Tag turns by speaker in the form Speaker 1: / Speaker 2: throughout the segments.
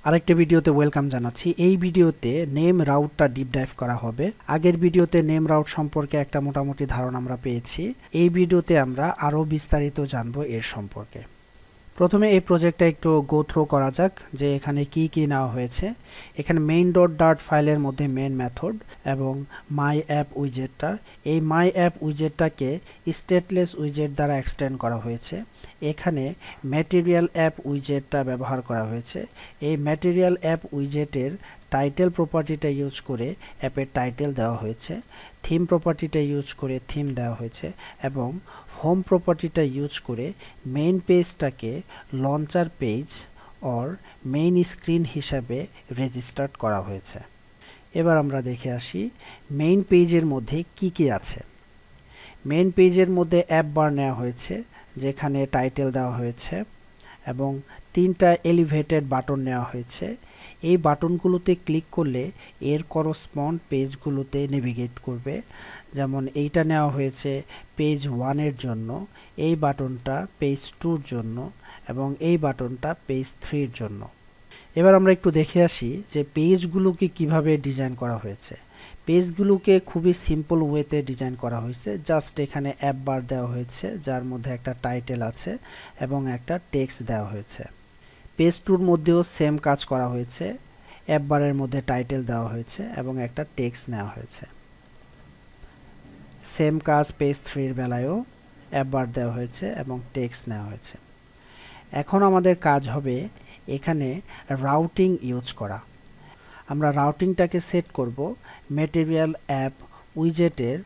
Speaker 1: আরেকটা ভিডিওতে ওয়েলকাম জানাচ্ছি। এই ভিডিওতে নেম রাউটটা ডিপ ডাইভ করা হবে। আগের ভিডিওতে নেম রাউট সম্পর্কে একটা মোটামুটি ধারণা আমরা পেয়েছি। এই ভিডিওতে আমরা আরো বিস্তারিত জানবো এর সম্পর্কে। প্রথমে এই প্রজেক্টটা একটু গো থ্রু করা যাক যে এখানে কি কি নেওয়া হয়েছে। এখানে main.dart ফাইলের মধ্যে মেন মেথড এবং মাই অ্যাপ উইজেটটা, এই মাই অ্যাপ উইজেটটাকে স্টেটলেস উইজেট দ্বারা এক্সটেন্ড করা হয়েছে। এখানে ম্যাটেরিয়াল অ্যাপ উইজেটটা ব্যবহার করা হয়েছে। এই ম্যাটেরিয়াল অ্যাপ উইজেটের টাইটেল প্রপার্টিটা ইউজ করে অ্যাপের টাইটেল দেওয়া হয়েছে, থিম প্রপার্টিটা ইউজ করে থিম দেওয়া হয়েছে এবং হোম প্রপার্টিটা ইউজ করে মেইন পেজটাকে launcher page or main screen হিসাবে রেজিস্টার্ড করা হয়েছে। এবার আমরা দেখে আসি মেইন পেজের মধ্যে কি কি আছে। মেইন পেজের মধ্যে অ্যাপ বার নেওয়া হয়েছে, যেখানে টাইটেল দেওয়া হয়েছে এবং তিনটা এলিভেটেড বাটন নেওয়া হয়েছে। এই বাটনগুলোতে ক্লিক করলে এর করসপন্ড পেজগুলোতে নেভিগেট করবে। যেমন এইটা নেওয়া হয়েছে পেজ 1 এর জন্য, এই বাটনটা পেজ 2 এর জন্য এবং এই বাটনটা পেজ 3 এর জন্য। এবার আমরা একটু দেখে আসি যে পেজগুলোকে কিভাবে ডিজাইন করা হয়েছে। পেজগুলোকে খুবই সিম্পল ওয়েতে ডিজাইন করা হয়েছে। জাস্ট এখানে অ্যাপ বার দেওয়া হয়েছে, যার মধ্যে একটা টাইটেল আছে এবং একটা টেক্সট দেওয়া হয়েছে। পেজ 2 এর মধ্যেও সেম কাজ করা হয়েছে, অ্যাপ বারের মধ্যে টাইটেল দেওয়া হয়েছে এবং একটা টেক্সট নেওয়া হয়েছে। সেম কাজ পেজ 3 এর বেলায়ও অ্যাপ বার দেওয়া হয়েছে এবং টেক্সট নেওয়া হয়েছে। এখন আমাদের কাজ হবে এখানে রাউটিং ইউজ করা। আমরা রাউটিংটাকে সেট করব ম্যাটেরিয়াল অ্যাপ উইজেটের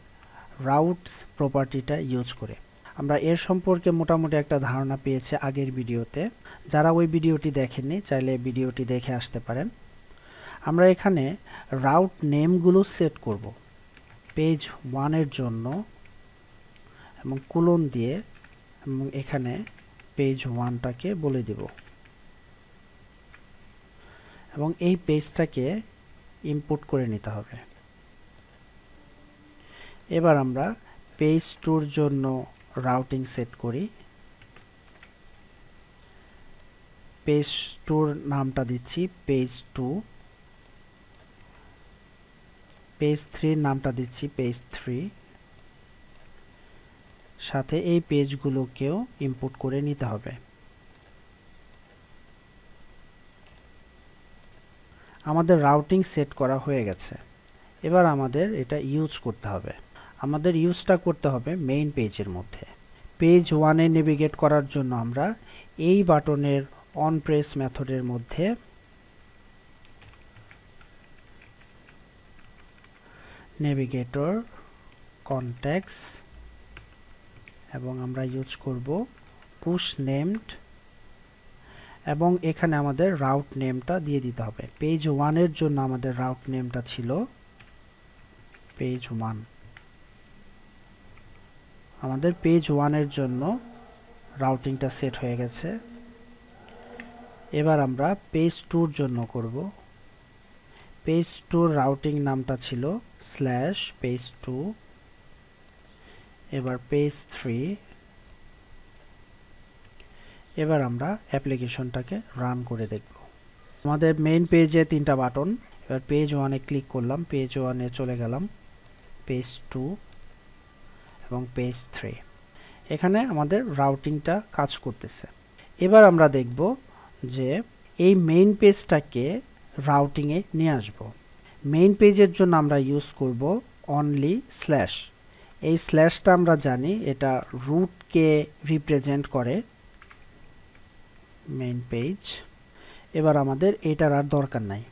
Speaker 1: রাউটস প্রপার্টিটা ইউজ করে। আমরা এর সম্পর্কে মোটামুটি একটা ধারণা পেয়েছি আগের ভিডিওতে। যারা ওই ভিডিওটি দেখেননি চাইলে ভিডিওটি দেখে আসতে পারেন। আমরা এখানে রাউট নেমগুলো সেট করব পেজ 1 এর জন্য এবং কোলন দিয়ে এবং এখানে পেজ 1টাকে বলে দিব এবং এই পেজটাকে ইম্পোর্ট করে নিতে হবে। এবার আমরা পেজ 2 এর জন্য রাউটিং সেট করি। পেজ 2 এর নামটা দিচ্ছি পেজ 2, পেজ 3 এর নামটা দিচ্ছি পেজ 3, সাথে এই পেজগুলোকেও ইম্পোর্ট করে নিতে হবে। আমাদের রাউটিং সেট করা হয়ে গেছে। এবার আমাদের এটা ইউজ করতে হবে। আমাদের ইউজটা করতে হবে মেইন পেজের মধ্যে। পেজ 1 এ নেভিগেট করার জন্য আমরা এই বাটনের অন প্রেস মেথডের মধ্যে নেভিগেটর কনটেক্টস এবং আমরা ইউজ করব পুশ নেমড এবং এখানে আমাদের রাউট নেমটা দিয়ে দিতে হবে। পেজ 1 এর জন্য আমাদের রাউট নেমটা ছিল পেজ 1। আমাদের পেজ 1 এর জন্য রাউটিংটা সেট হয়ে গেছে। এবার আমরা পেজ 2 এর জন্য করব। পেজ 2 এর রাউটিং নামটা ছিল /page2, এবার পেজ 3। এবার আমরা অ্যাপ্লিকেশনটাকে রান করে দেখব। আমাদের মেইন পেজে 3টা বাটন। এবার পেজ 1 এ ক্লিক করলাম, পেজ 1 এ চলে গেলাম, পেজ 2 এবং পেজ 3। এখানে আমাদের রাউটিংটা কাজ করতেছে। এবার আমরা দেখব যে এই মেইন পেজটাকে রাউটিংয়ে নিয়ে আসব। মেইন পেজের জন্য আমরা ইউজ করব অনলি স্ল্যাশ। এই স্ল্যাশটা আমরা জানি এটা রুটকে রিপ্রেজেন্ট করে মেইন পেজ। এবার আমাদের এটার আর দরকার নাই।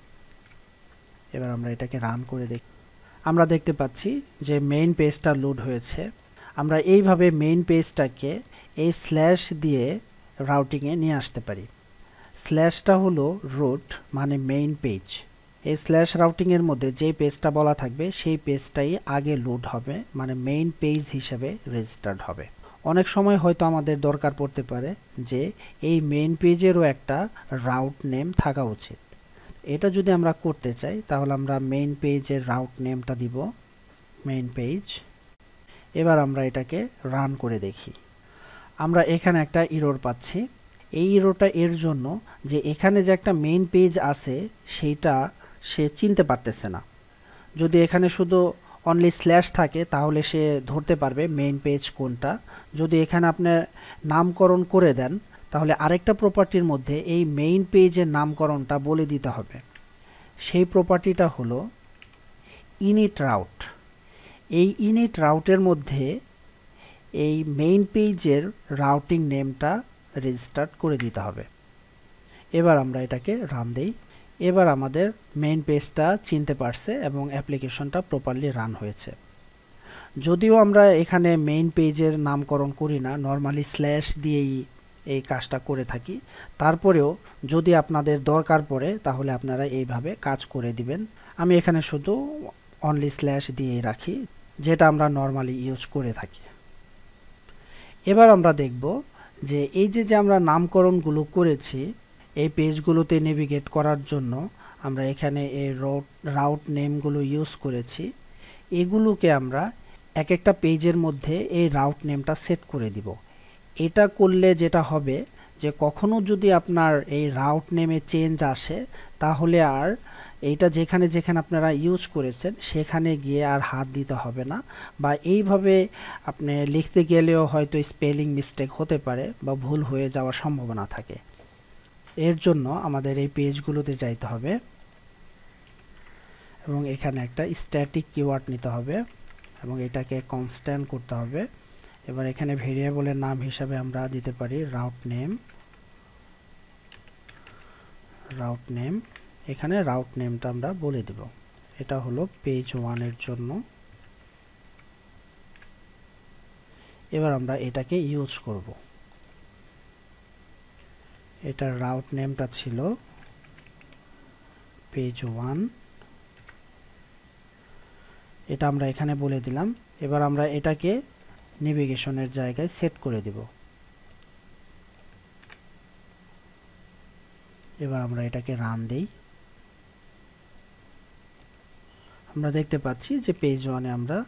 Speaker 1: এবার আমরা এটাকে রান করে দেখি। আমরা দেখতে পাচ্ছি যে মেইন পেজটা লোড হয়েছে। আমরা এইভাবে মেইন পেজটাকে এই স্ল্যাশ দিয়ে রাউটিংয়ে নিয়ে আসতে পারি। স্ল্যাশটা হলো রুট মানে মেইন পেজ। এই স্ল্যাশ রাউটিংয়ের মধ্যে যে পেজটা বলা থাকবে সেই পেজটাই আগে লোড হবে, মানে মেইন পেজ হিসেবে রেজিস্টার্ড হবে। অনেক সময় হয়তো আমাদের দরকার পড়তে পারে যে এই মেইন পেজেরও একটা রাউট নেম থাকা উচিত। এটা যদি আমরা করতে চাই তাহলে আমরা মেইন পেজের রাউট নেমটা দিব মেইন পেজ। এবার আমরা এটাকে রান করে দেখি। আমরা এখানে একটা এরর পাচ্ছি। এই এররটা এর জন্য যে এখানে যে একটা মেইন পেজ আছে সেইটা সে চিনতে পারতেছে না। যদি এখানে শুধু অনলি স্ল্যাশ থাকে তাহলে সে ধরতে পারবে মেইন পেজ কোনটা। যদি এখানে আপনি নামকরণ করে দেন তাহলে আরেকটা প্রপার্টির মধ্যে এই মেইন পেজের নামকরণটা বলে দিতে হবে। সেই প্রপার্টিটা হলো ইনিট রাউট। এই ইনিট রাউটের মধ্যে এই মেইন পেজের রাউটিং নেমটা রেজিস্টার করে দিতে হবে। এবার আমরা এটাকে রান দেই। এবার আমাদের মেইন পেজটা চিনতে পারছে এবং অ্যাপ্লিকেশনটা প্রপারলি রান হয়েছে। যদিও আমরা এখানে মেইন পেজের নামকরণ করি না, নর্মালি স্ল্যাশ দিয়েই এই কাজটা করে থাকি, তারপরেও যদি আপনাদের দরকার পড়ে তাহলে আপনারা এইভাবে কাজ করে দিবেন। আমি এখানে শুধু অনলি স্ল্যাশ দিয়েই রাখি, যেটা আমরা নর্মালি ইউজ করে থাকি। এবার আমরা দেখব যে এই যে আমরা নামকরণগুলো করেছি এই পেজগুলোতে নেভিগেট করার জন্য আমরা এখানে এই রাউট নেমগুলো ইউজ করেছি। এগুলোকে আমরা এক একটা পেজের মধ্যে এই রাউট নেমটা সেট করে দিব। এটা করলে যেটা হবে যে কখনো যদি আপনার এই রাউট নেমে চেঞ্জ আসে তাহলে আর এইটা যেখানে যেখানে আপনারা ইউজ করেছেন সেখানে গিয়ে আর হাত দিতে হবে না, বা এইভাবে আপনি লিখতে গেলেও হয়তো স্পেলিং মিস্টেক হতে পারে বা ভুল হয়ে যাওয়ার সম্ভাবনা থাকে। এর জন্য আমাদের এই পেজগুলোতে যাইতে হবে এবং এখানে একটা স্ট্যাটিক কিওয়ার্ড নিতে হবে এবং এটাকে কনস্ট্যান্ট করতে হবে। এবার এখানে ভেরিয়েবলের নাম হিসাবে আমরা দিতে পারি রাউট নেম। এখানে রাউট নেমটা আমরা বলে দেব, এটা হলো পেজ 1 এর জন্য। এবার আমরা এটাকে ইউজ করব। এটার রাউট নেমটা ছিল পেজ 1, এটা আমরা এখানে বলে দিলাম। এবার আমরা এটাকে নেভিগেশনের জায়গায় সেট করে দিব। এবার আমরা এটাকে রান দেই। আমরা দেখতে পাচ্ছি যে পেজ 1 এ আমরা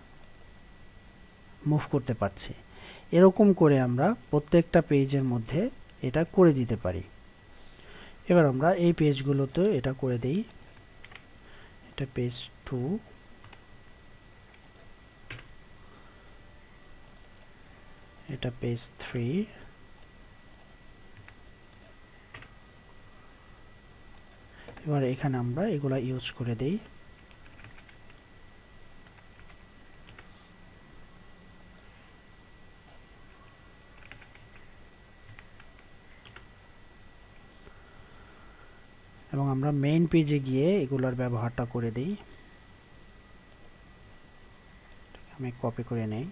Speaker 1: মুভ করতে পারছি। এরকম করে আমরা প্রত্যেকটা পেজের মধ্যে এটা করে দিতে পারি। এবার আমরা এই পেজগুলোতে এটা করে দেই। এটা পেজ 2, এটা পেজ 3, এবার এখানে আমরা এগুলা ইউজ করে দেই। এবং আমরা মেইন পেজে গিয়ে এগুলোর ব্যবহারটা করে দেই। আমি কপি করে নেই।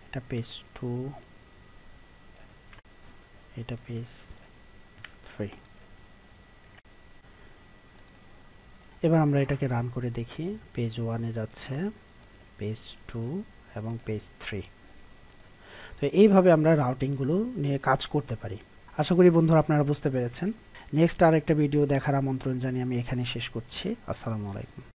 Speaker 1: এটা পেজ 2, এটা পেজ 3। এবার আমরা এটাকে রান করে দেখি। পেজ 1 এ যাচ্ছে, পেজ 2 এবং পেজ 3। তো এইভাবে আমরা রাউটিংগুলো নিয়ে কাজ করতে পারি। আশা করি বন্ধুরা আপনারা বুঝতে পেরেছেন। নেক্সট আরেকটা ভিডিও দেখার আমন্ত্রণ জানিয়ে আমি এখানে শেষ করছি। আসসালামু আলাইকুম।